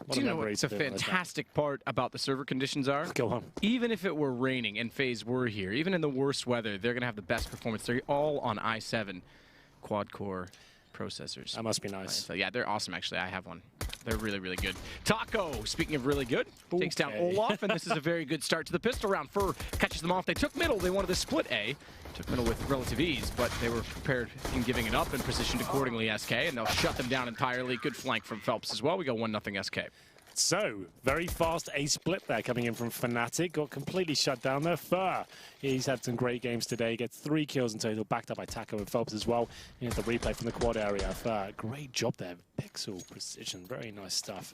Do you know what the fantastic part about the server conditions are? Go on. Even if it were raining and FaZe were here, even in the worst weather, they're going to have the best performance. They're all on i7 quad-core processors. That must be nice. So yeah, they're awesome, actually. I have one. They're really, really good. Taco, speaking of really good, takes down Olaf, and this is a very good start to the pistol round. Fur catches them off. They took middle. They wanted to split A. Took middle with relative ease, but they were prepared in giving it up and positioned accordingly, SK, and they'll shut them down entirely. Good flank from Phelps as well. We go 1-0 SK. So, very fast A split there coming in from Fnatic. Got completely shut down there. Fur, he's had some great games today. Gets 3 kills in total, backed up by Taco and Phelps as well. Here's the replay from the quad area. Fur, great job there. Pixel precision, very nice stuff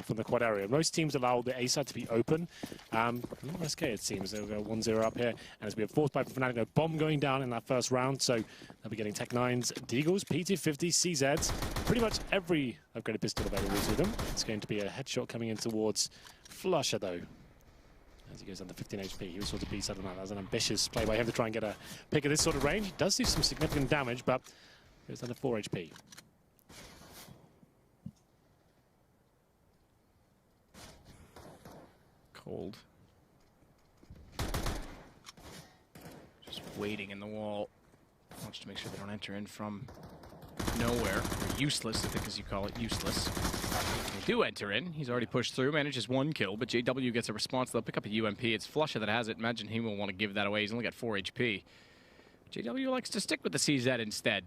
from the quad area. Most teams allow the A side to be open. Not SK, it seems. They'll go 1-0 up here. And as we have forced by Fnatic, no bomb going down in that first round. So they'll be getting Tech 9s, Deagles, P250, CZs. Pretty much every upgraded pistol available to them. It's going to be a headshot coming in towards Flusher, though. As he goes under 15 HP, he was sort of B side of that. That was an ambitious play by him to try and get a pick of this sort of range. He does do some significant damage, but goes under 4 HP. Cold. Just waiting in the wall. Wants to make sure they don't enter in from nowhere. Or useless, I think as you call it, useless. They do enter in. He's already pushed through, manages 1 kill, but JW gets a response. They'll pick up a UMP. It's Flusher that has it. Imagine he will want to give that away. He's only got 4 HP. JW likes to stick with the CZ instead.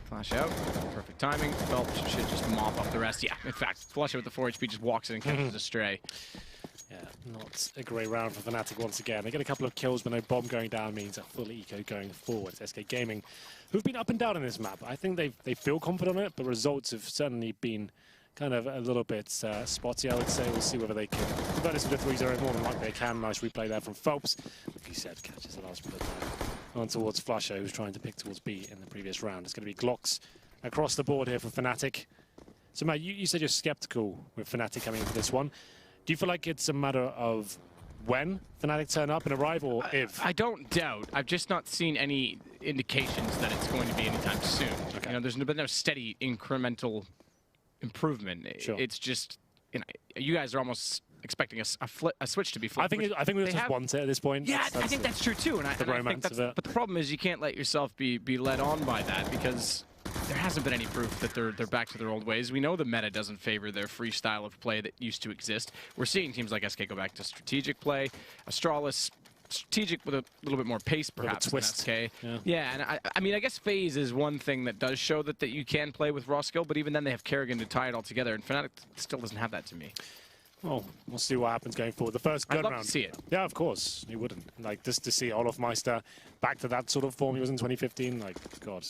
Flash out. Perfect timing. Phelps should just mop up the rest. Yeah, in fact, Flusher with the 4 HP just walks in and catches a stray. Yeah, not a great round for Fnatic once again. They get a couple of kills, but no bomb going down means a full eco going forward. SK Gaming, who've been up and down in this map. I think they feel confident on it, but results have certainly been kind of a little bit spotty, I would say. We'll see whether they can convert this into 3-0 more than likely they can. Nice replay there from Phelps. Like you said, catches the last bullet on towards Flusher, who's trying to pick towards B in the previous round. It's going to be Glocks across the board here for Fnatic. So, Matt, you said you're skeptical with Fnatic coming into this one. Do you feel like it's a matter of when Fnatic turn up and arrive, or if? I don't doubt. I've just not seen any indications that it's going to be anytime soon. Okay. You know, there's been no steady incremental improvement. Sure. It's just, you know, you guys are almost expecting a switch to be flipped. I think we just want it at this point. Yeah, I think that's true too. And I think that's, but the problem is you can't let yourself be led on by that, because there hasn't been any proof that they're back to their old ways. We know the meta doesn't favor their free style of play that used to exist. We're seeing teams like SK go back to strategic play. Astralis, strategic with a little bit more pace, perhaps, than SK. Yeah, and I mean, I guess FaZe is one thing that does show that you can play with raw skill, but even then they have Kerrigan to tie it all together, and Fnatic still doesn't have that to me. Well, we'll see what happens going forward. The first gun round. I'd love to see it. Yeah, of course. You wouldn't. Like, just to see Olaf Meister back to that sort of form he was in 2015, like, God.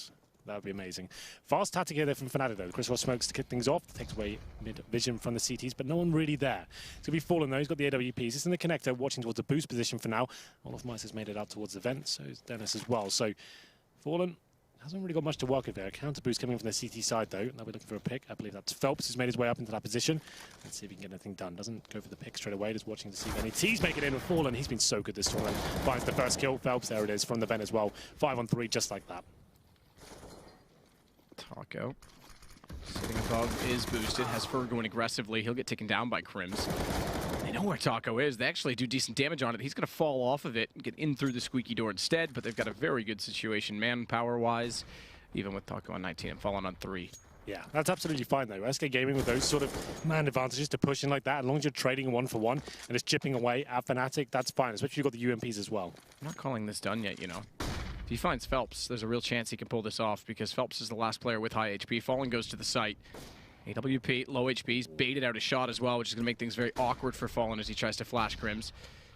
That would be amazing. Fast tactic here from Fnatic, though. Chris Ross smokes to kick things off. Takes away mid-vision from the CTs, but no one really there. It's going to be Fallen, though. He's got the AWPs. It's in the connector, watching towards the boost position for now. Olaf Meister's made it out towards the vent, so is Dennis as well. So, Fallen hasn't really got much to work with there. Counter boost coming from the CT side, though. Now we're looking for a pick. I believe that's Phelps who's made his way up into that position. Let's see if he can get anything done. Doesn't go for the pick straight away. Just watching to see if any T's make it in with Fallen. He's been so good this tournament. Finds the first kill. Phelps, there it is, from the vent as well. 5-on-3, just like that. Taco sitting above is boosted, has Fur going aggressively. He'll get taken down by Crims. They know where Taco is. They actually do decent damage on it. He's going to fall off of it and get in through the squeaky door instead, but they've got a very good situation manpower-wise, even with Taco on 19 and Fallen on 3. Yeah, that's absolutely fine, though. SK Gaming with those sort of man advantages to push in like that, as long as you're trading 1-for-1 and just chipping away at Fnatic, that's fine, especially if you've got the UMPs as well. I'm not calling this done yet, you know. If he finds Phelps, there's a real chance he can pull this off, because Phelps is the last player with high HP. Fallen goes to the site. AWP, low HP, he's baited out a shot as well, which is going to make things very awkward for Fallen as he tries to flash Crims.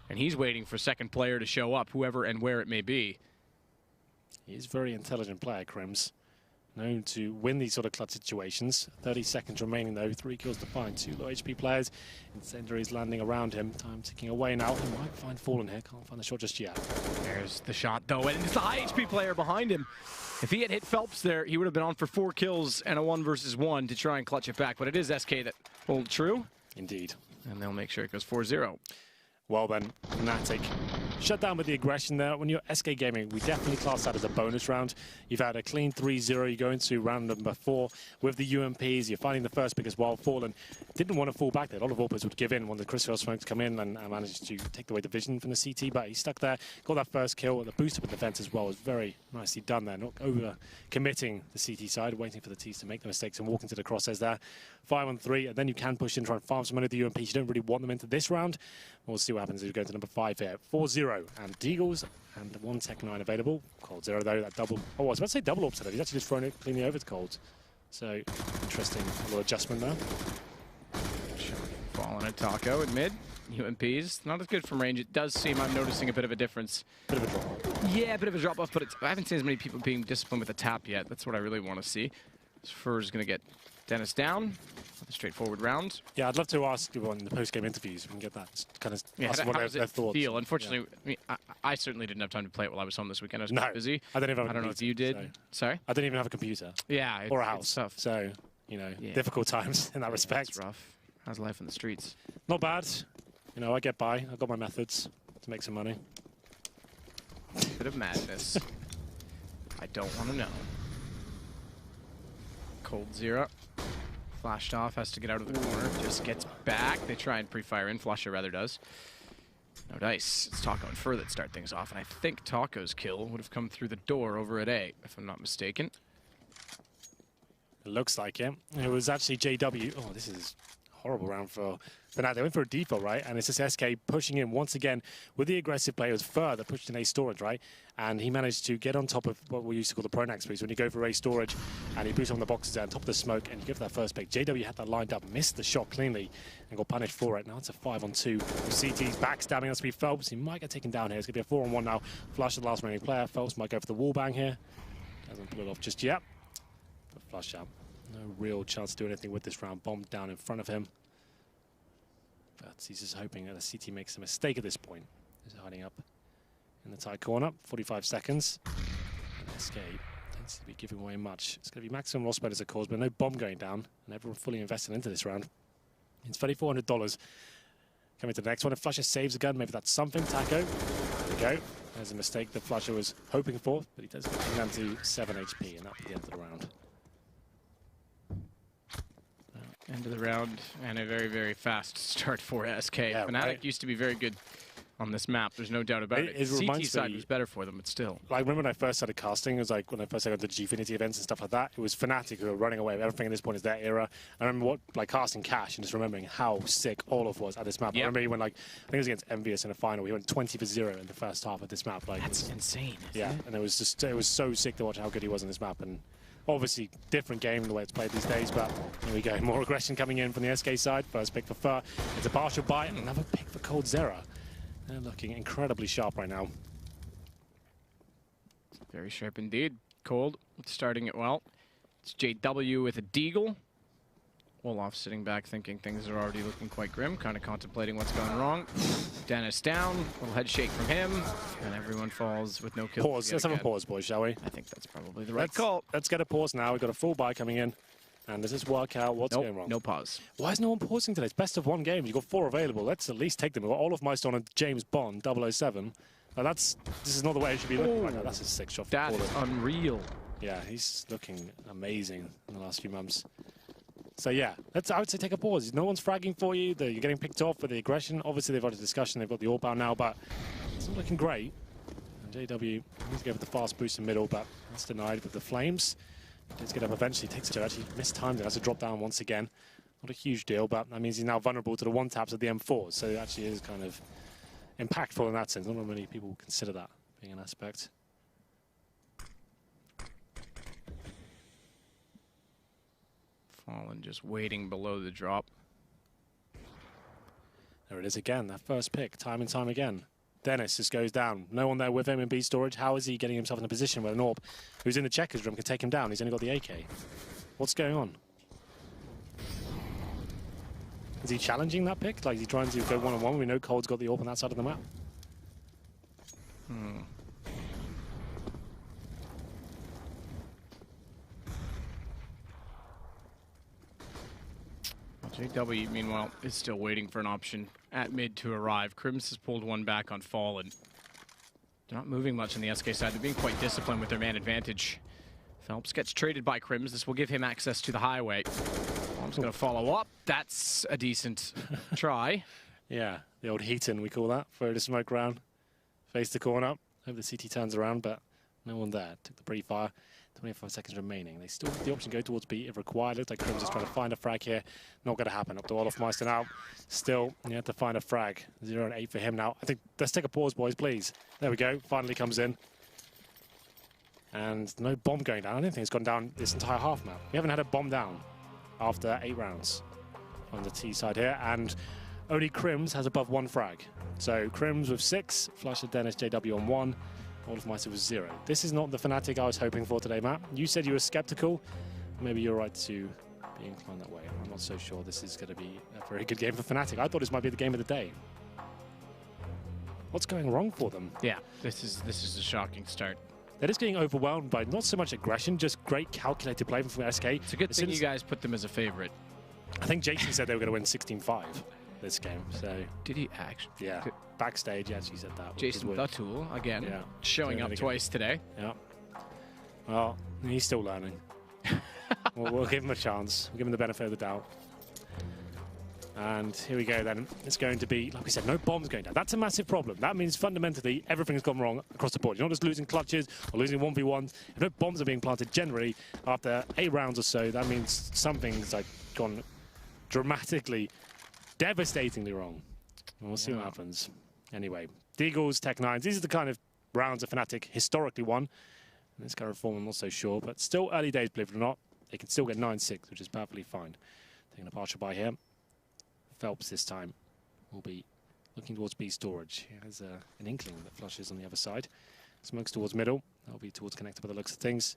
And he's waiting for second player to show up, whoever and where it may be. He's a very intelligent player, Crims. Known to win these sort of clutch situations. 30 seconds remaining, though. 3 kills to find. 2 low HP players. Incendiaries landing around him. Time ticking away now. He might find Fallen here. Can't find the shot just yet. There's the shot, though, and it's the high HP player behind him. If he had hit Phelps there, he would have been on for 4 kills and a 1-versus-1 to try and clutch it back. But it is SK that hold true. Indeed. And they'll make sure it goes 4-0. Well then, Fnatic shut down with the aggression there. When you're SK Gaming, we definitely class that as a bonus round. You've had a clean 3-0. You go into round number 4 with the UMPs. You're finding the first pick as well. Fallen didn't want to fall back there. A lot of AWPers would give in when the Crystal smokes come in and managed to take away the vision from the CT, but he stuck there, got that first kill. The boost up in defense as well was very nicely done there. Not over committing the CT side, waiting for the T's to make the mistakes and walk into the crosshairs there. 5-on-3, and then you can push in, try and farm some money with the UMPs. You don't really want them into this round. We'll see what happens as we go to number 5 here. 4-0, and Deagles and 1 Tech 9 available. Cold 0 though, that double. Oh, I was about to say double upset. He's actually just thrown it cleanly over to Cold. So, interesting little adjustment there. Fallen at Taco at mid. UMPs, not as good from range. It does seem I'm noticing a bit of a difference. Bit of a drop off. Yeah, a bit of a drop off, but I haven't seen as many people being disciplined with a tap yet. That's what I really want to see. Fur's going to get Dennis down. A straightforward round. Yeah, I'd love to ask you on the post-game interviews. We can get that kind of how does it feel? Unfortunately, yeah. I mean, I certainly didn't have time to play it while I was home this weekend. I was quite busy. I don't know if you did. So. Sorry? I didn't even have a computer. Yeah. Or a house. It's tough. So, you know, difficult times in that respect. It's rough. How's life in the streets? Not bad. You know, I get by. I've got my methods to make some money. Bit of madness. I don't want to know. Cold 0. Flashed off, has to get out of the corner. Just gets back. They try and pre-fire in. Flusher rather does. No dice. It's Taco and Fur that start things off. And I think Taco's kill would have come through the door over at A, if I'm not mistaken. It looks like it. It was actually JW. Oh, this is a horrible round for Fnatic. They went for a default, right? And it's just SK pushing in once again with the aggressive play. It was Fur that pushed in A storage, right? And he managed to get on top of what we used to call the Pronax boost. When you go for A storage and he boosts on the boxes there on top of the smoke and you go for that first pick. JW had that lined up, missed the shot cleanly and got punished for it. Now it's a 5-on-2. CT's backstabbing. That's going to be Phelps. He might get taken down here. It's going to be a 4-on-1 now. Flush the last remaining player. Phelps might go for the wall bang here. Doesn't pull it off just yet. But flush out. No real chance to do anything with this round. Bombed down in front of him. But he's just hoping that the CT makes a mistake at this point. He's hiding up in the tight corner. 45 seconds. And Escape tends to be giving away much. It's going to be maximum loss as a cause, but no bomb going down. And everyone fully invested into this round. It's $3,400. Coming to the next one. If Flusher saves a gun, maybe that's something. Taco. There we go. There's a mistake that Flusher was hoping for, but he does get down to 7 HP, and that'll be the end of the round. End of the round, and a very, very fast start for SK. Yeah, Fnatic used to be very good on this map, there's no doubt about it. CT side was better for them, but still. Like, remember when I first started casting, it was like when I first started the Gfinity events and stuff like that, it was Fnatic who were running away with everything at this point is their era. I remember casting Cash and just remembering how sick Olaf was at this map. Yep. I remember he went I think it was against Envious in a final, he went 20-0 in the first half of this map. That's insane, yeah, and it was so sick to watch how good he was in this map. And obviously, different game the way it's played these days, but here we go. More aggression coming in from the SK side. First pick for Fur. It's a partial buy, and another pick for Cold Zera. They're looking incredibly sharp right now. Very sharp indeed. Cold, starting it well. It's JW with a Deagle. Olaf sitting back thinking things are already looking quite grim, kind of contemplating what's going wrong. Dennis down, little head shake from him, and everyone falls with no kill. Pause. Let's have a pause, boys, shall we? I think that's probably the right call. Let's get a pause now. We've got a full buy coming in. And let's just work out what's going wrong. No pause. Why is no one pausing today? It's best of 1 game. You've got 4 available. Let's at least take them. We've got Olaf Meister and James Bond, 007. This is not the way it should be looking right now. That's a sick shot. That is unreal. Yeah, he's looking amazing in the last few months. So yeah, I would say take a pause. No one's fragging for you. You're getting picked off with the aggression. Obviously, they've had a discussion. They've got the AWP now, but it's not looking great. And JW needs to go with the fast boost in the middle, but that's denied with the flames. Does get up eventually, takes it to actually mistimed it, has to drop down once again. Not a huge deal, but that means he's now vulnerable to the one taps of the M4, so it actually is kind of impactful in that sense. Not many people consider that being an aspect. Fallen just waiting below the drop. There it is again, that first pick, time and time again. Dennis just goes down. No one there with him in B storage. How is he getting himself in a position where an AWP who's in the checkers room can take him down? He's only got the AK. What's going on? Is he challenging that pick? Like, is he trying to go one-on-one? We know Cold's got the AWP on that side of the map. JW, meanwhile, is still waiting for an option at mid to arrive. Crims has pulled one back on Fallen. They're not moving much on the SK side. They're being quite disciplined with their man advantage. Phelps gets traded by Crims. This will give him access to the highway. Bomb's going to follow up. That's a decent try. Yeah, the old Heaton, we call that. Throw the smoke round, face the corner. Hope the CT turns around, but no one there. Took the pre-fire. 25 seconds remaining. They still have the option to go towards B if required. Looks like Crims is trying to find a frag here. Not going to happen. Up to Olofmeister now. Still, you have to find a frag. 0 and 8 for him now. I think, let's take a pause, boys, please. There we go. Finally comes in. And no bomb going down. I don't think it's gone down this entire half map. We haven't had a bomb down after 8 rounds on the T side here. And only Crims has above 1 frag. So Crims with 6, Flush and Dennis, JW on 1. Olofmeister was 0. This is not the Fnatic I was hoping for today, Matt. You said you were skeptical. Maybe you're right to be inclined that way. I'm not so sure this is going to be a very good game for Fnatic. I thought this might be the game of the day. What's going wrong for them? Yeah, this is a shocking start. They're just getting overwhelmed by not so much aggression, just great calculated play from SK. It's a good thing you guys put them as a favorite. I think Jason said they were going to win 16-5 this game. So did he actually? Yeah. Backstage, he actually said that. Jason the Tool, again, showing up twice today. Yeah. Well, he's still learning. we'll give him a chance. We'll give him the benefit of the doubt. And here we go then. It's going to be, like we said, no bombs going down. That's a massive problem. That means fundamentally everything's gone wrong across the board. You're not just losing clutches or losing 1v1s. If no bombs are being planted generally after 8 rounds or so, that means something's like gone dramatically, devastatingly wrong. And we'll see what happens. Anyway, Deagles, Tech9s, these are the kind of rounds that Fnatic historically won. And this current form, I'm not so sure, but still early days, believe it or not. They can still get 9-6, which is perfectly fine. Taking a partial by here. Phelps this time will be looking towards B storage. He has an inkling that flushes on the other side. Smokes towards middle. That'll be towards connector by the looks of things.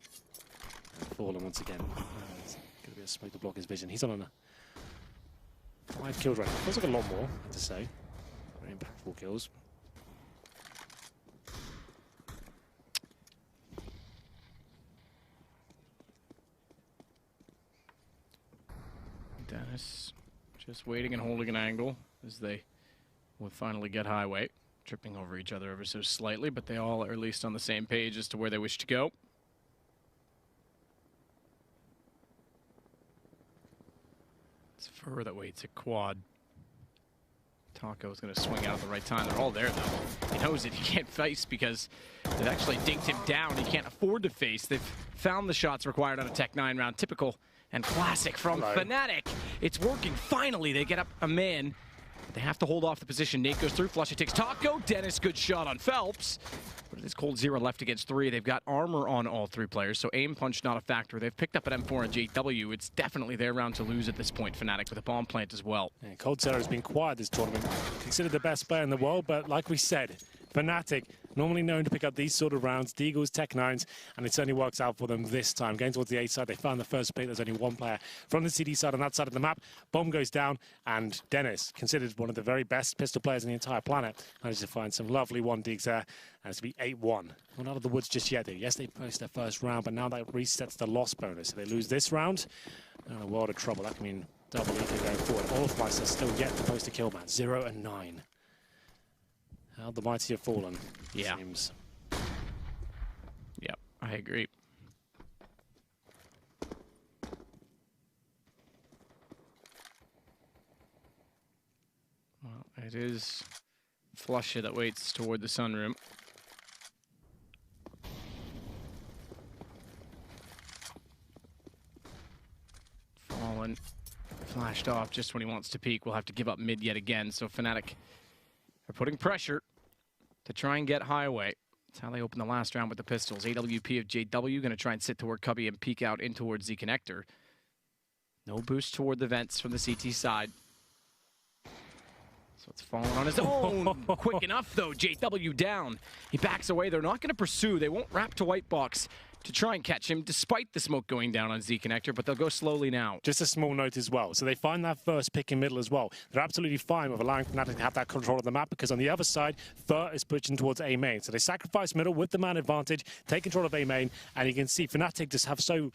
And Fallen once again. There's going to be a smoke to block his vision. He's on a 5 kills right now. Feels like a lot more, I have to say. Very impactful kills. Dennis just waiting and holding an angle as they will finally get highway. Tripping over each other ever so slightly, but they all are at least on the same page as to where they wish to go. It's Fur that waits at quad. Taco's going to swing out at the right time. They're all there, though. He knows it. He can't face because they've actually dinked him down. He can't afford to face. They've found the shots required on a Tech9 round. Typical and classic from Fnatic. It's working. Finally, they get up a man. They have to hold off the position. Nate goes through. Flushy takes Taco. Dennis, good shot on Phelps. But it is cold 0 left against 3. They've got armor on all 3 players, so aim punch not a factor. They've picked up an M4 and JW. It's definitely their round to lose at this point, Fnatic, with a bomb plant as well. Yeah, Cold Zero has been quiet this tournament. Considered the best player in the world, but like we said, Fnatic, normally known to pick up these sort of rounds, Deagles, Tech9s, and it certainly works out for them this time. Going towards the A side, they found the first pick. There's only 1 player from the CD side on that side of the map. Bomb goes down, and Dennis, considered one of the very best pistol players on the entire planet, managed to find some lovely 1 digs there, and it's to be 8-1. Well, not out of the woods just yet. Yes, they post their first round, but now that resets the loss bonus. So they lose this round, they're in a world of trouble. That can mean double equal going forward. Olofmeister still yet to post a kill man. 0 and 9. How the mighty have fallen, yeah. Seems. Yep, I agree. Well, it is Flusha that waits toward the sunroom. Fallen, flashed off just when he wants to peek. We'll have to give up mid yet again, so Fnatic are putting pressure to try and get highway. That's how they opened the last round with the pistols. AWP of JW going to try and sit toward Cubby and peek out in towards the connector. No boost toward the vents from the CT side. So it's falling on his own. Quick enough, though. JW down. He backs away. They're not going to pursue. They won't wrap to white box to try and catch him, despite the smoke going down on Z connector, but they'll go slowly now. Just a small note as well. So they find that first pick in middle as well. They're absolutely fine with allowing Fnatic to have that control of the map, because on the other side, Fur is pushing towards A main. So they sacrifice middle with the man advantage, take control of A main, and you can see Fnatic just have so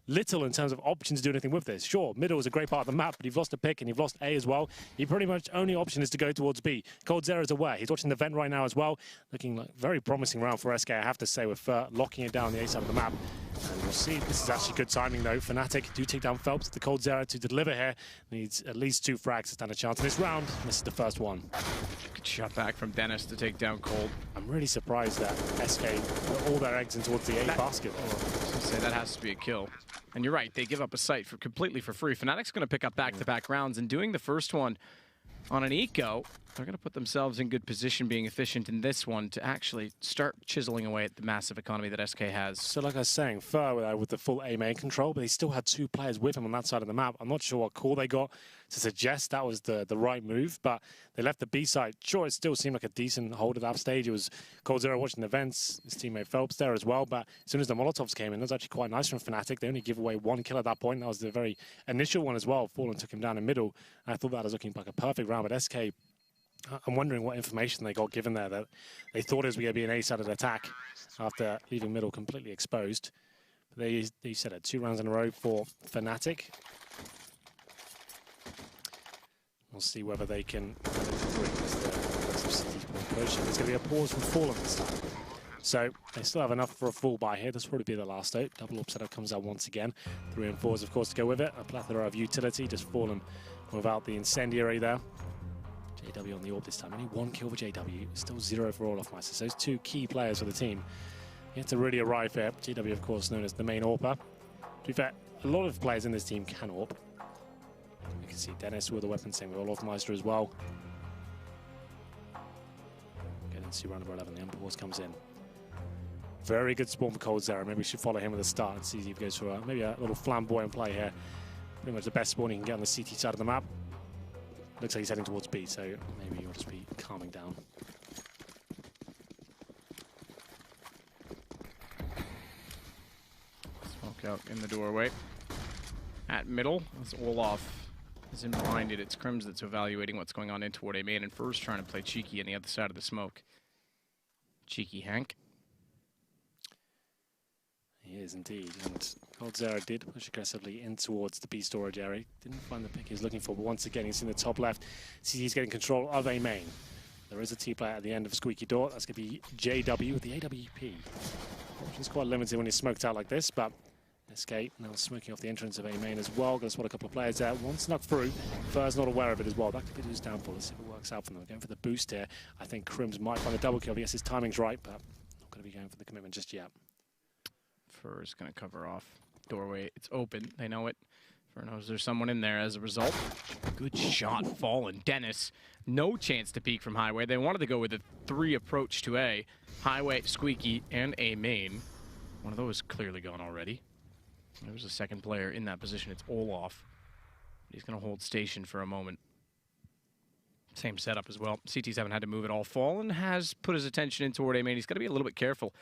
little in terms of options to do anything with this. Sure, middle is a great part of the map, but you've lost a pick and you've lost A as well. Your pretty much only option is to go towards B. coldzera is aware. He's watching the vent right now as well. Looking like a very promising round for SK, I have to say, with locking it down the A side of the map. And we'll see. This is actually good timing, though. Fnatic do take down Phelps. The coldzera to deliver here needs at least 2 frags to stand a chance in this round. This is the first one. Good shot back from Dennis to take down Cold. I'm really surprised that SK put all their eggs in towards the A basket. I was gonna say, that has to be a kill. And you're right, they give up a site completely for free. Fnatic's going to pick up back-to-back rounds, and doing the first one on an eco, they're going to put themselves in good position, being efficient in this one to actually start chiseling away at the massive economy that SK has. So like I was saying, Fur with the full A main control, but he still had 2 players with him on that side of the map. I'm not sure what call they got to suggest that was the right move, but they left the B side. Sure, it still seemed like a decent hold at that stage. It was coldzera watching the vents, his teammate Phelps there as well, but as soon as the Molotovs came in, it was actually quite nice from Fnatic. They only give away 1 kill at that point. That was the very initial one as well. Fallen took him down in middle, and I thought that was looking like a perfect round, but SK, I'm wondering what information they got given there, that they thought it was going to be an A-sided attack after leaving middle completely exposed. But they said it 2 rounds in a row for Fnatic. We'll see whether they can bring this push. There's going to be a pause from Fallen this time. So they still have enough for a full buy here. This will probably be the last hope. Double up setup comes out once again. 3 and 4s, of course, to go with it. A plethora of utility. Just Fallen without the incendiary there. JW on the AWP this time. Only 1 kill for JW. Still 0 for Olofmeister. So those 2 key players for the team yet to really arrive here. JW, of course, known as the main AWPer. To be fair, a lot of players in this team can AWP. You can see Dennis with the weapon, same with Olofmeister as well. Getting into round number 11, the Emperor comes in. Very good spawn for coldzera. Maybe we should follow him at the start and see if he goes for maybe a little flamboyant play here. Pretty much the best spawn he can get on the CT side of the map. Looks like he's heading towards B, so maybe he'll just be calming down. Smoke out in the doorway. At middle, as Olaf isn't blinded, it's Crims that's evaluating what's going on in toward A main, and Fur's trying to play cheeky on the other side of the smoke. Cheeky Hank. He is indeed, and coldzera did push aggressively in towards the B storage area. Didn't find the pick he was looking for, but once again he's in the top left. See, he's getting control of A main. There is a T player at the end of Squeaky Door. That's going to be JW with the AWP. Options quite limited when he's smoked out like this, but Escape now smoking off the entrance of A main as well. Going to spot a couple of players there. One snuck through. Fur's not aware of it as well. That could be his downfall. Let's see if it works out for them. Going for the boost here. I think Crims might find a double kill. Yes, his timing's right, but not going to be going for the commitment just yet. Fur is going to cover off doorway. It's open. They know it. Fur knows there's someone in there as a result. Good shot, Fallen. Dennis, no chance to peek from Highway. They wanted to go with a 3 approach to A. Highway, Squeaky, and A main. One of those clearly gone already. There's a second player in that position. It's Olaf. He's going to hold station for a moment. Same setup as well. CTs haven't had to move at all. Fallen has put his attention in toward A main. He's got to be a little bit careful.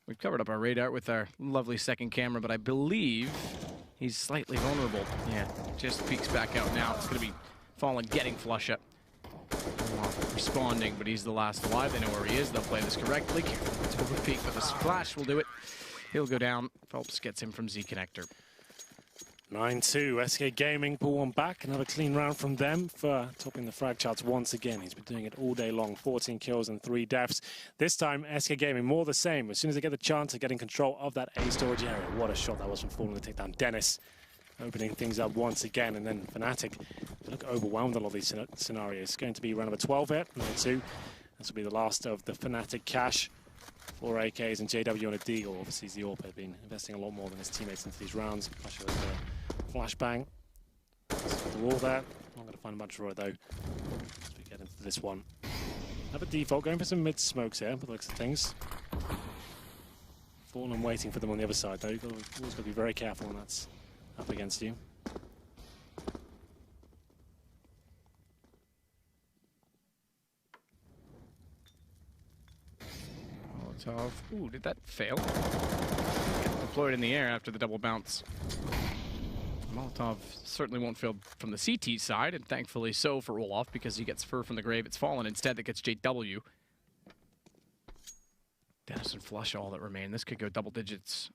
We've covered up our radar with our lovely second camera, but I believe he's slightly vulnerable. Yeah, just peeks back out now. It's going to be Fallen getting flush up. Responding, but he's the last alive. They know where he is. They'll play this correctly. Careful to overpeak, but the splash will do it. He'll go down. Phelps gets him from Z Connector. 9-2, SK Gaming pull one back. Another clean round from them for topping the frag charts once again. He's been doing it all day long. 14 kills and 3 deaths. This time, SK Gaming more the same. As soon as they get the chance of getting control of that A storage area. What a shot that was from Fallen to take down Dennis. Opening things up once again. And then Fnatic look overwhelmed in a lot of these scenarios. It's going to be round number 12 here. 9-2. This will be the last of the Fnatic cash. 4 AKs and JW on a Deagle. Obviously, he's the AWP. Been investing a lot more than his teammates into these rounds. Flashbang. The wall there. Not going to find much for it though. As we get into this one. Have a default. Going for some mid smokes here, by the looks of things. Fallen waiting for them on the other side though. You've always got to be very careful when that's up against you. Ooh, did that fail? Deployed in the air after the double bounce. Molotov certainly won't fail from the CT side, and thankfully so for Olaf, because he gets Fur from the grave. It's Fallen instead that gets JW. Dennis and Flush all that remain. This could go double digits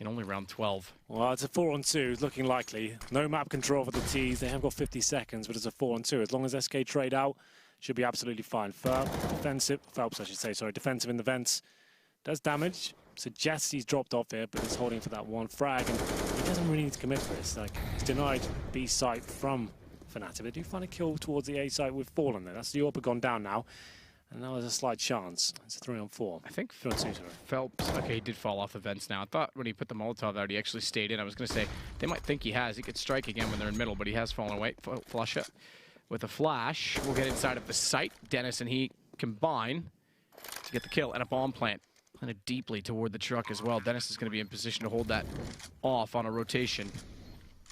in only round 12. Well, it's a 4-on-2. It's looking likely. No map control for the T's. They have got 50 seconds, but it's a 4-on-2. As long as SK trade out, should be absolutely fine. Phelps, I should say, sorry. Defensive in the vents. Does damage. Suggests he's dropped off here, but he's holding for that one frag. And he doesn't really need to commit for this. Like, he's denied B site from Fnatic. They do find a kill towards the A site with Fallen there. That's the AWP gone down now. And now there's a slight chance. It's a 3-on-4. I think 3-on-2, sorry. Phelps, okay, he did fall off the vents now. I thought when he put the Molotov out, he actually stayed in. I was going to say, they might think he has. He could strike again when they're in middle, but he has fallen away. Flusha with a flash. We'll get inside of the site. Dennis and he combine to get the kill and a bomb plant. Planted deeply toward the truck as well. Dennis is going to be in position to hold that off on a rotation.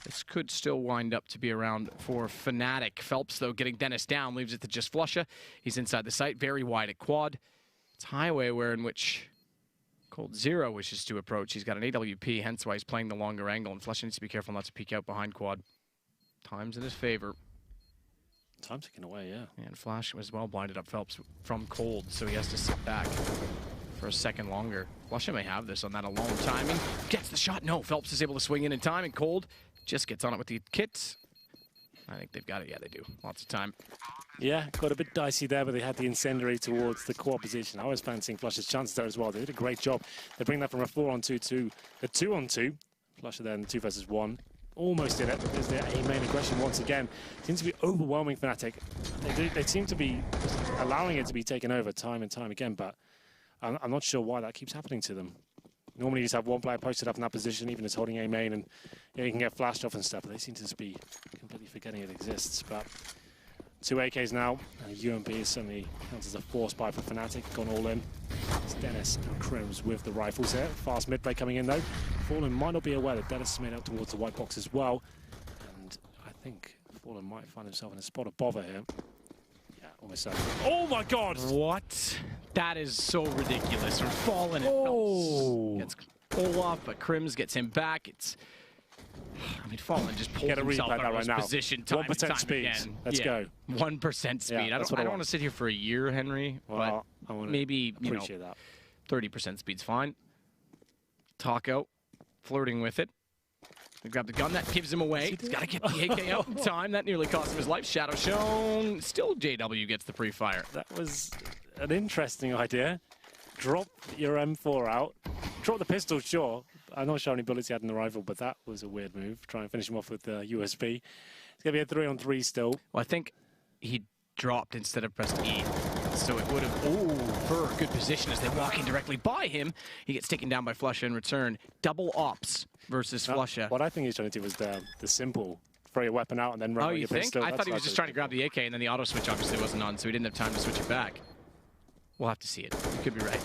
This could still wind up to be around for Fnatic. Phelps, though, getting Dennis down, leaves it to just Flusha. He's inside the site, very wide at quad. It's highway where in which Cold Zero wishes to approach. He's got an AWP, hence why he's playing the longer angle, and Flusha needs to be careful not to peek out behind quad. Time's in his favor. Time ticking away, yeah. And Flash was well blinded up Phelps from Cold, so he has to sit back for a second longer. Flusha may have this on that alone timing. Gets the shot. No, Phelps is able to swing in time, and Cold just gets on it with the kit. I think they've got it. Yeah, they do. Lots of time. Yeah, got a bit dicey there, but they had the incendiary towards the core position. I was fancying Flusha's chances there as well. They did a great job. They bring that from a 4-on-2 to a 2-on-2. Flusha then 2 versus 1. Almost did it. There's their main aggression once again. Seems to be overwhelming Fnatic. They seem to be allowing it to be taken over time and time again, but I'm not sure why that keeps happening to them. Normally you just have one player posted up in that position, even as holding A main, and you can get flashed off and stuff, but they seem to just be completely forgetting it exists. But 2 AKs now, and UMP is certainly counts as a force buy for Fnatic, gone all in. It's Dennis and Crims with the rifles here. Fast mid play coming in though. Fallen might not be aware that Dennis is made out towards the white box as well. And I think Fallen might find himself in a spot of bother here. Almost so. Oh my God! What? That is so ridiculous. We're falling at Phelps. Gets Olaf, but Crims gets him back. It's, I mean, Fallen just pulled himself out of his position time and time speed. Again. Let's go. 1% speed. Yeah, I don't want to sit here for a year, Henry, well, but maybe, you know, 30% speed's fine. Taco, flirting with it. They grab the gun, that gives him away. He's got to get the AK out in time. That nearly cost him his life. Shadow shown. Still JW gets the pre-fire. That was an interesting idea. Drop your M4 out. Drop the pistol, sure. I'm not sure how many bullets he had in the rifle, but that was a weird move. Try and finish him off with the USB. It's going to be a 3-on-3 still. Well, I think he dropped instead of pressed E. So it would have, for a good position as they walk in directly by him. He gets taken down by Flusha in return. Double ops versus Flusha. What I think he's trying to do was the simple, throw your weapon out and then run with your pistol. I thought he was just trying to grab the AK and then the auto switch obviously wasn't on, so he didn't have time to switch it back. We'll have to see it. You could be right.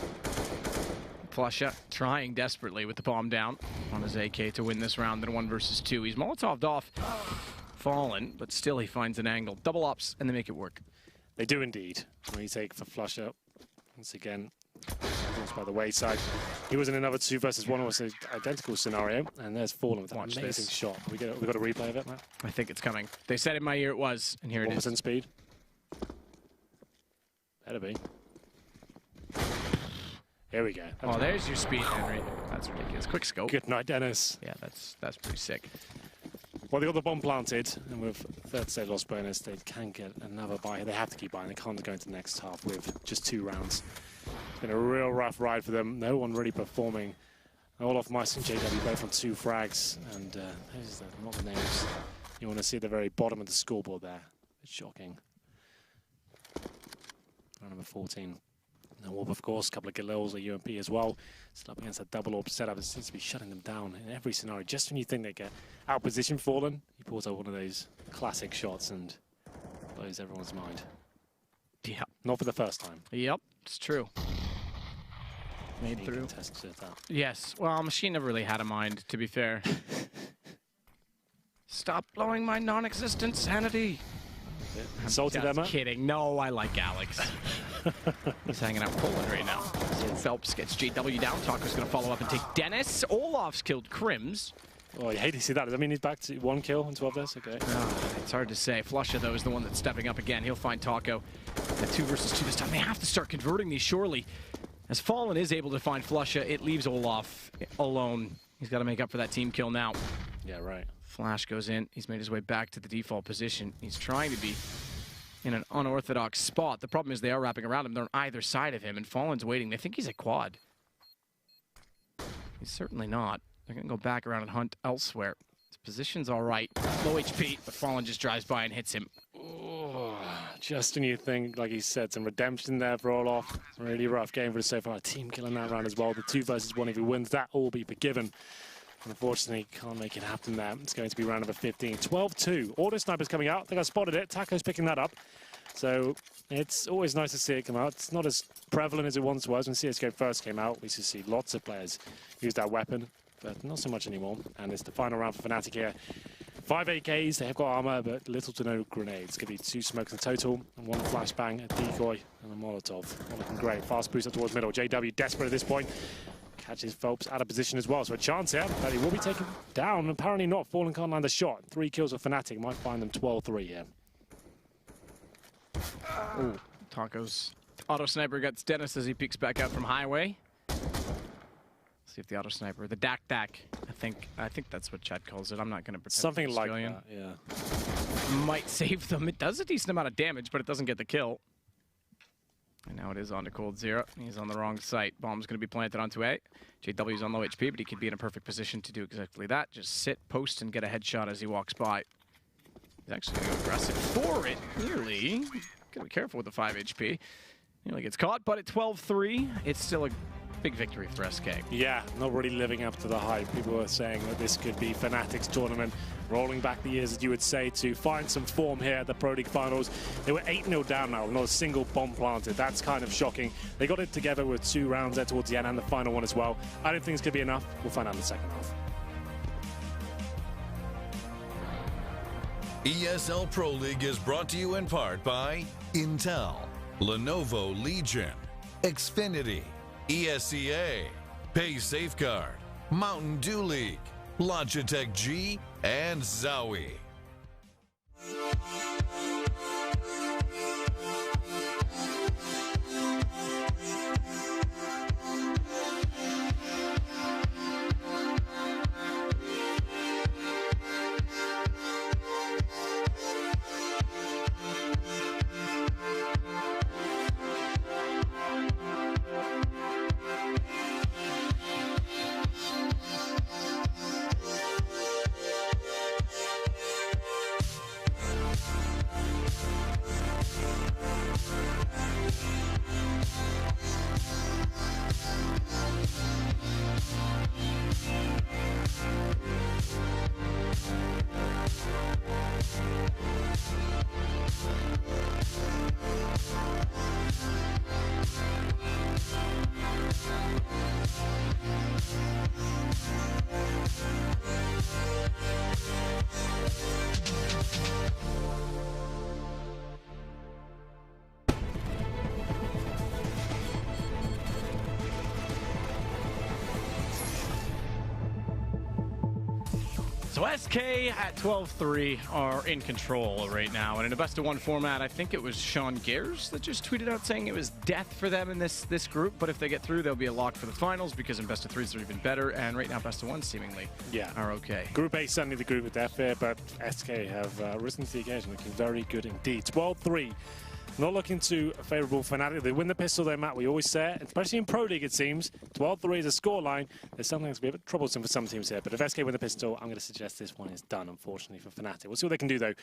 Flusha trying desperately with the bomb down on his AK to win this round, then 1 versus 2. He's Molotov'd off, Fallen, but still he finds an angle. Double ops, and they make it work. They do indeed. Retake for Flusha. Once again, by the wayside. He was in another 2 versus 1, almost an identical scenario. And there's Fallen with that amazing shot. We got a replay of it, Matt? I think it's coming. They said in my ear it was, and here it is. 1% speed. Better be. Here we go. Oh, there's your speed, Henry. That's ridiculous. Quick scope. Good night, Dennis. Yeah, that's pretty sick. Well, they got the bomb planted, and with third stage loss bonus, they can get another buy. They have to keep buying. They can't go into the next half with just 2 rounds. It's been a real rough ride for them. No one really performing. Olaf, Mice, and JW both on 2 frags, and those are not the names you want to see at the very bottom of the scoreboard there. It's shocking. Round number 14. And Orb, of course, a couple of Galils, a UMP as well. Still up against that double Orb setup. It seems to be shutting them down in every scenario. Just when you think they get out position Fallen, he pulls out one of those classic shots and blows everyone's mind. Yeah. Not for the first time. Yep, it's true. Made through. Yes. Well, Machine never really had a mind, to be fair. Stop blowing my non-existent sanity. Salted Emma? Kidding. No, I like Alex. He's hanging out with Poland right now. So Phelps gets JW down. Taco's going to follow up and take Dennis. Olaf's killed Crims. Oh, you hate to see that. Does that mean he's back to 1 kill and 12 deaths? Okay. It's hard to say. Flusha, though, is the one that's stepping up again. He'll find Taco at 2 versus 2 this time. They have to start converting these, surely. As Fallen is able to find Flusha, it leaves Olaf alone. He's got to make up for that team kill now. Yeah, right. Flash goes in. He's made his way back to the default position. He's trying to be in an unorthodox spot. The problem is they are wrapping around him. They're on either side of him, and Fallen's waiting. They think he's a quad. He's certainly not. They're going to go back around and hunt elsewhere. His position's all right. Low HP, but Fallen just drives by and hits him. Oh, just when you think, like he said, some redemption there for Olof. Really rough game for us so far. Team killing that round as well. The 2 versus 1, if he wins, that will be forgiven. Unfortunately, can't make it happen there. It's going to be round number 15. 12-2. Auto Sniper's coming out. I think I spotted it. Taco's picking that up. So it's always nice to see it come out. It's not as prevalent as it once was. When CSGO first came out, we used to see lots of players use that weapon, but not so much anymore. And it's the final round for Fnatic here. 5 AKs, they have got armor, but little to no grenades. Could be 2 smokes in total, and 1 flashbang, a decoy, and a Molotov. All looking great. Fast boost up towards middle. JW desperate at this point. Catches Phelps out of position as well, so a chance here that he will be taken down. Apparently not. Fallen can't land the shot. 3 kills with Fnatic might find them 12-3 here. Ooh, Taco's auto sniper gets Dennis as he peeks back out from highway. See if the auto sniper, the dak, I think that's what Chad calls it. I'm not going to pretend. Something like that, yeah. Might save them. It does a decent amount of damage, but it doesn't get the kill. And now it is on to Cold Zero. He's on the wrong site. Bomb's going to be planted onto A. JW's on low HP, but he could be in a perfect position to do exactly that. Just sit, post, and get a headshot as he walks by. He's actually going to go aggressive for it. Nearly. Got to be careful with the 5 HP. Nearly gets caught, but at 12-3, it's still a big victory for SK. Yeah, not really living up to the hype. People were saying that this could be Fnatic's tournament. Rolling back the years, as you would say, to find some form here at the Pro League Finals. They were 8-0 down now, not a single bomb planted. That's kind of shocking. They got it together with 2 rounds there towards the end and the final one as well. I don't think it's going to be enough. We'll find out in the second half. ESL Pro League is brought to you in part by Intel, Lenovo Legion, Xfinity, ESCA, Pay Safeguard, Mountain Dew League, Logitech G, and Zowie. So SK at 12-3 are in control right now, and in a best-of-1 format, I think it was Sean Gers that just tweeted out saying it was death for them in this group, but if they get through, they'll be a lock for the finals, because in best-of-3s they're even better, and right now best-of-1 seemingly are okay. Group A is certainly the group with death here, but SK have risen to the occasion, looking very good indeed. 12-3. Not looking too favourable for Fnatic. They win the pistol though, Matt, we always say it, especially in Pro League it seems. 12-3 is a scoreline. There's something that's a bit troublesome for some teams here, but if SK win the pistol, I'm going to suggest this one is done, unfortunately, for Fnatic. We'll see what they can do though.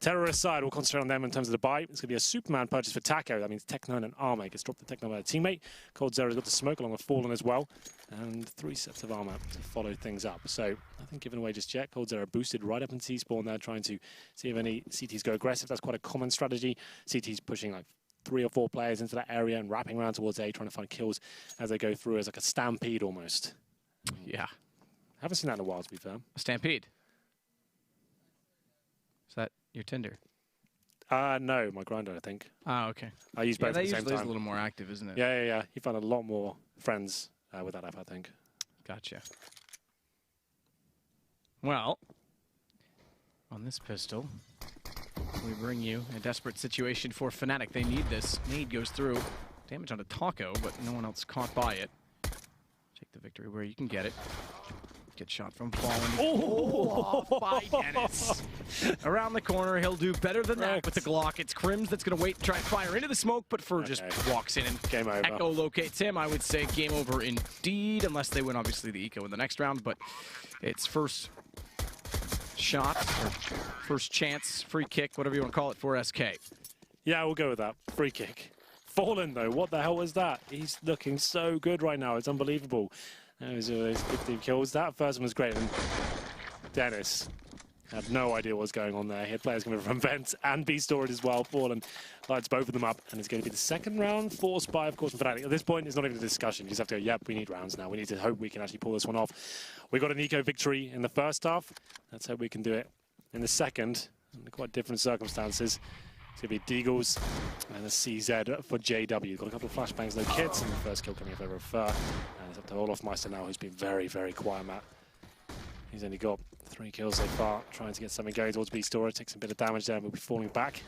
Terrorist side, we'll concentrate on them in terms of the buy. It's going to be a Superman purchase for Taco. That means Tech9 and Armor. He gets dropped the Tech9 by a teammate. Cold Zero's got the smoke along with Fallen as well. And 3 sets of armor to follow things up. So nothing given away just yet. Cold Zero boosted right up in T-spawn there, trying to see if any CTs go aggressive. That's quite a common strategy. CTs pushing like 3 or 4 players into that area and wrapping around towards A, trying to find kills as they go through as like a stampede almost. Yeah. Haven't seen that in a while, to be fair. A stampede? Is that your Tinder? No, my grinder, I think. Oh, okay. I use both at the same time. That usually is a little more active, isn't it? Yeah. You find a lot more friends with that app, I think. Gotcha. Well, on this pistol, we bring you a desperate situation for Fnatic. They need this. Nade goes through. Damage onto Taco, but no one else caught by it. Take the victory where you can get it. Good shot from Fallen. Oh, off by Dennis. Around the corner, he'll do better than that with the Glock. It's Crims that's going to wait and try and fire into the smoke, but Fur just walks in and game over. Echo locates him. I would say game over indeed, unless they win, obviously, the Eco in the next round, but it's first shot, or first chance, free kick, whatever you want to call it, for SK. Yeah, we'll go with that. Free kick. Fallen, though, what the hell was that? He's looking so good right now. It's unbelievable. That was 15 kills. That first one was great. And Dennis had no idea what was going on there. He had players coming from Vent and B Storage as well. Fallen lights both of them up. And it's going to be the second round, forced by, of course, Fnatic. At this point, it's not even a discussion. You just have to go, yep, we need rounds now. We need to hope we can actually pull this one off. We got an Eco victory in the first half. Let's hope we can do it in the second, under quite different circumstances. It's going to be Deagles and a CZ for JW. Got a couple of flashbangs, no kits, and the first kill coming up over a Fur. And it's up to Olofmeister now, who's been very, very quiet, Matt. He's only got 3 kills so far, trying to get something going towards B Storage. Takes a bit of damage there, and will be falling back.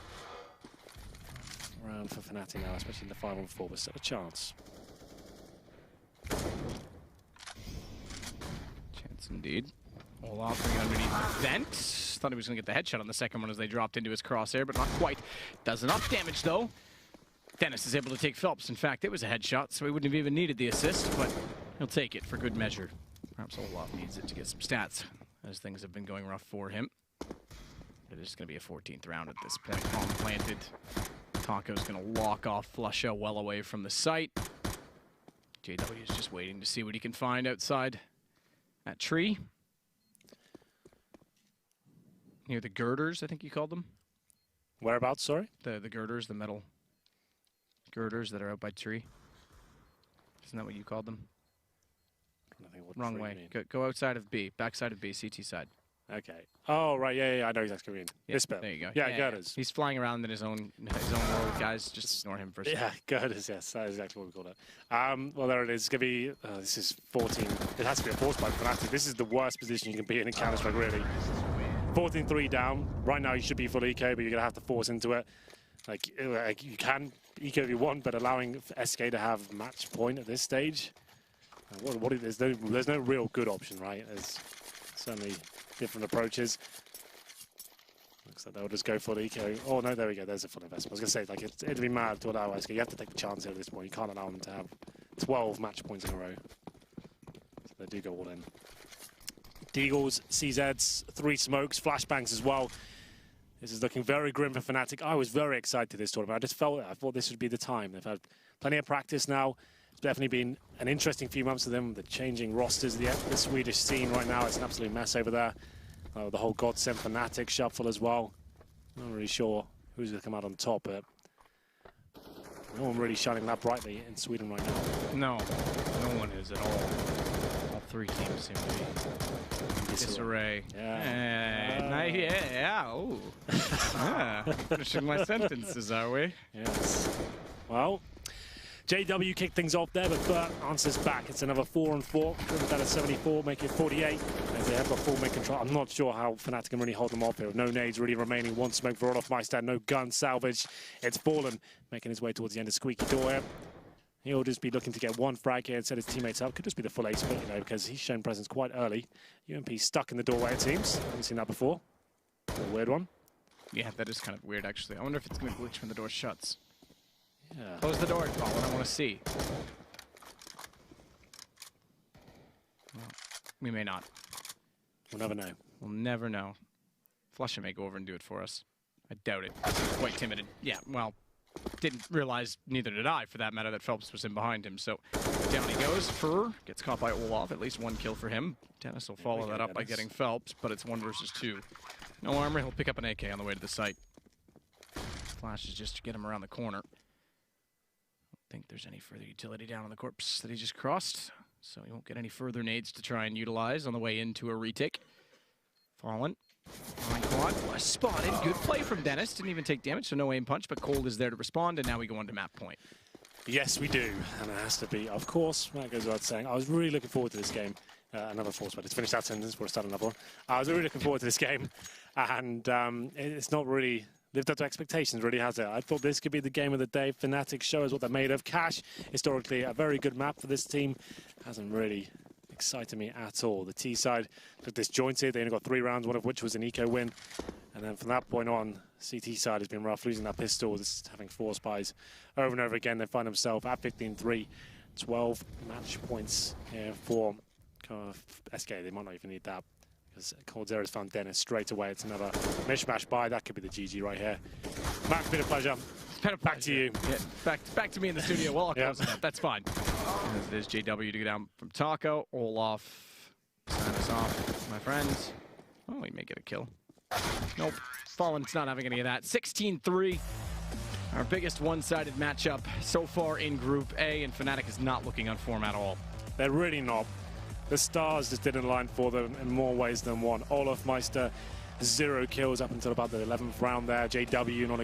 Round for Fnatic now, especially in the 5-on-4, but still a chance. Chance indeed. Olaf bringing underneath the vent. Thought he was going to get the headshot on the second one as they dropped into his crosshair, but not quite. Does enough damage, though. Dennis is able to take Phelps. In fact, it was a headshot, so he wouldn't have even needed the assist, but he'll take it for good measure. Perhaps Olaf needs it to get some stats, as things have been going rough for him. It is going to be a 14th round at this point. Bomb planted. Taco's going to lock off Flusha well away from the site. JW is just waiting to see what he can find outside that tree. Near the girders, I think you called them. Whereabouts, sorry? The girders, the metal girders that are out by tree. Isn't that what you called them? Wrong way. Go outside of B, backside of B, CT side. Okay. Oh, right, yeah, I know exactly what you mean. Yeah, This bit. there you go. Yeah, girders. He's flying around in his own world, guys. Just ignore him for a second. Yeah, girders, yes, that is exactly what we call it. Well, there it is. It's going to be, this is 14. It has to be a force by Fnatic. This is the worst position you can be in Counter-Strike, really. 14-3 down. Right now, you should be full eco, but you're going to have to force into it. Like you can eco if you want, but allowing SK to have match point at this stage, there's no real good option, right? There's certainly different approaches. Looks like they'll just go full eco. Oh no, there we go. There's a full investment. I was going to say, like it'd be mad to allow SK. You have to take the chance here at this point. You can't allow them to have 12 match points in a row. So they do go all in. Deagles, CZs, 3 smokes, flashbangs as well. This is looking very grim for Fnatic. I was very excited this tournament. I just felt it. I thought this would be the time. They've had plenty of practice now. It's definitely been an interesting few months for them. The changing rosters, the Swedish scene right now, it's an absolute mess over there. The whole Godsend Fnatic shuffle as well. Not really sure who's going to come out on top, but no one really shining that brightly in Sweden right now. No one is at all. All 3 teams seem to be in disarray. Oh. Finishing my sentences, are we? Yes. Well, JW kicked things off there, but Burt answers back. It's another 4-on-4. That at 74, make it 48. As they have got full mid control. I'm not sure how Fnatic can really hold them off here. No nades really remaining. 1 smoke for Olofmeister. No gun salvage. It's Fallen making his way towards the end of Squeaky Door here. He'll just be looking to get 1 frag here and set his teammates up. Could just be the full ace split, because he's shown presence quite early. UMP stuck in the doorway, it seems. Haven't seen that before. A weird one. Yeah, that is kind of weird, actually. I wonder if it's going to glitch when the door shuts. Yeah. Close the door, Colin. I want to see. Well, we may not. We'll never know. We'll never know. Flusha may go over and do it for us. I doubt it. He's quite timid. Yeah, well, didn't realize, neither did I, for that matter, that Phelps was in behind him. So down he goes. Fur gets caught by Olaf. At least 1 kill for him. Dennis will follow that up by getting Phelps, but it's 1 versus 2. No armor. He'll pick up an AK on the way to the site. Flash is just to get him around the corner. Don't think there's any further utility down on the corpse that he just crossed, so he won't get any further nades to try and utilize on the way into a retake. Fallen. Line quad was spotted. Good play from Dennis. Didn't even take damage, so no aim punch, but Cold is there to respond, and now we go on to map point. Yes, we do, and it has to be, of course, that goes without saying. I was really looking forward to this game. Another force, but let's finish that sentence before I start another one. I was really looking forward to this game, and it's not really lived up to expectations, really, has it? I thought this could be the game of the day. Fnatic show us what they're made of. Cash, historically, a very good map for this team. Hasn't really excited me at all. The T side looked disjointed. They only got 3 rounds, one of which was an eco win. And then from that point on, CT side has been rough, losing that pistol, just having 4 spies over and over again. They find themselves at 15-3, 12 match points here for SK. They might not even need that, because Caldera's found Dennis straight away. It's another mishmash buy. That could be the GG right here. Matt, it's been a pleasure. Back to you. Yeah, back to me in the studio. Well, I'll close it up. That's fine. There's JW to go down from Taco. Olaf, sign us off, my friends. Oh, we may get a kill. Nope. Fallen's not having any of that. 16-3. Our biggest one-sided matchup so far in Group A, and Fnatic is not looking on form at all. They're really not. The stars just didn't align for them in more ways than one. Olaf Meister, 0 kills up until about the 11th round there. JW not